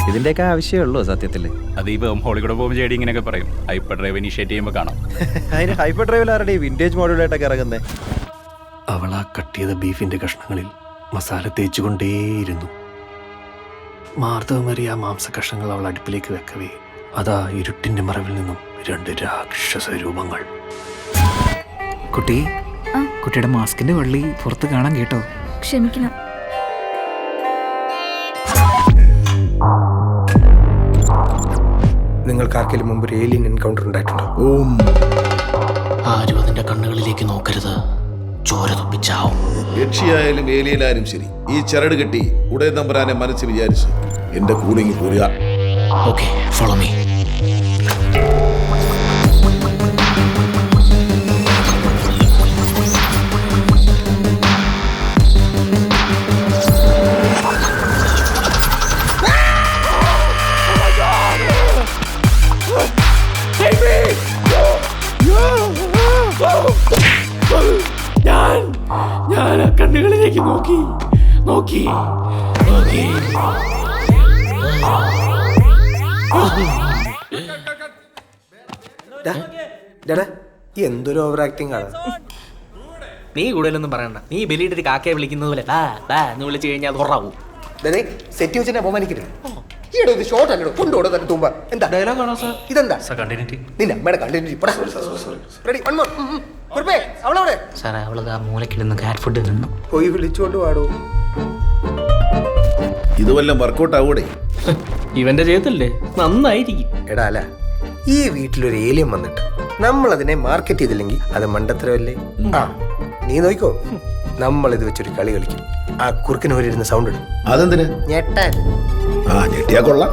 ഇതിന്റെയൊക്കെ ആവശ്യമുള്ളൂ സത്യത്തില്. അത് ഈ ഹോളി കൂടെ പോകുമ്പോൾ ചേടി ഇങ്ങനെയൊക്കെ പറയും. ഹൈപ്പർ ഡ്രൈവ് ഇനിഷ്യേറ്റ് ചെയ്യുമ്പോൾ കാണാം. അതിന് ഹൈപ്പർ ഡ്രൈവിൽ ആരുടെ വിന്റേജ് മോഡലായിട്ടൊക്കെ ഇറങ്ങുന്നേ. അവൾ ആ കട്ട് ചെയ്ത ബീഫിന്റെ കഷ്ണങ്ങളിൽ മസാല തേച്ചുകൊണ്ടേയിരുന്നു. മാർദ്ദവമേറിയ ആ മാംസ കഷ്ണങ്ങൾ അവൾ അടുപ്പിലേക്ക് വെക്കവേ അതാ ഇരുട്ടിന്റെ മറവിൽ നിന്നും 2 രാക്ഷസ രൂപങ്ങൾ. കുട്ടി, കുട്ടിയുടെ മാസ്കിന്റെ വള്ളി പുറത്ത് കാണാൻ കേട്ടോ. ക്ഷമിക്കണം. നിങ്ങൾക്ക് ആർക്കെങ്കിലും മുമ്പ് ഒരു ഏലിയൻ എൻകൗണ്ടർ ഉണ്ടായിട്ടുണ്ടോ? ആരും അതിന്റെ കണ്ണുകളിലേക്ക് നോക്കരുത്, ചോര തുപ്പിച്ചാവും. യക്ഷിയായാലും ഏലിയനായാലും ശരി, ഈ ചരട് കെട്ടി ഉടയ തമ്പുരാനെ മനസ്സിൽ വിചാരിച്ച് എന്റെ കൂളിങ് പോരുക. Okay, follow me. ഞാൻ ആ കണ്ണുകളിലേക്ക് നോക്കി നോക്കി നോക്കി. എന്തൊരു ഓവർ ആക്ടിങ് ആണ്. നീ കൂടുതലൊന്നും പറയണ്ട. നീ ബലിയുടെ ഒരു കാക്കയെ വിളിക്കുന്നത് പോലെ ബാ ബാ എന്ന് വിളിച്ചു കഴിഞ്ഞാൽ അത് ഉറവും. സെറ്റ് വെച്ചിട്ട് അപമാനിക്കരുത്. ഈടോ ഇത് ഷോർട്ട് അല്ലടോ, കൊണ്ടോടോ തന്നെ തുമ്പ. എന്താ ഡയലോഗ് ആണോ സാർ? ഇതെന്താ കണ്ടിന്യൂറ്റി. നിന്നെ അമ്മയുടെ കണ്ടിന്യൂറ്റി. Ready, one more. അവളവിടെ സാറേ, അവളത് ആ മൂലക്കിടുന്ന കാറ്റ് ഫുഡ് നിന്നു. പോയി വിളിച്ചോണ്ട് പാടോ. ഇതുവെല്ലാം വർക്കൗട്ട് ആവൂടെ? ഇവന്റെ ചെയ്തല്ലേ നന്നായിരിക്കും. എടാ അല്ല, ഈ വീട്ടിലൊരു ഏലിയൻ വന്നിട്ട് നമ്മൾ അതിനെ മാർക്കറ്റ് ചെയ്തില്ലെങ്കിൽ അത് മണ്ടത്തരമല്ലേ? ആ നീ നോക്കോ, നമ്മൾ ഇത് വെച്ചൊരു കളി കളിക്കും. ആ കുറുക്കിന് പോലിരുന്ന സൗണ്ട് ഇടും. അതെന്തിനാ? ഞെട്ടാൻ. ആ ഞെട്ടിയാ കൊള്ളാം.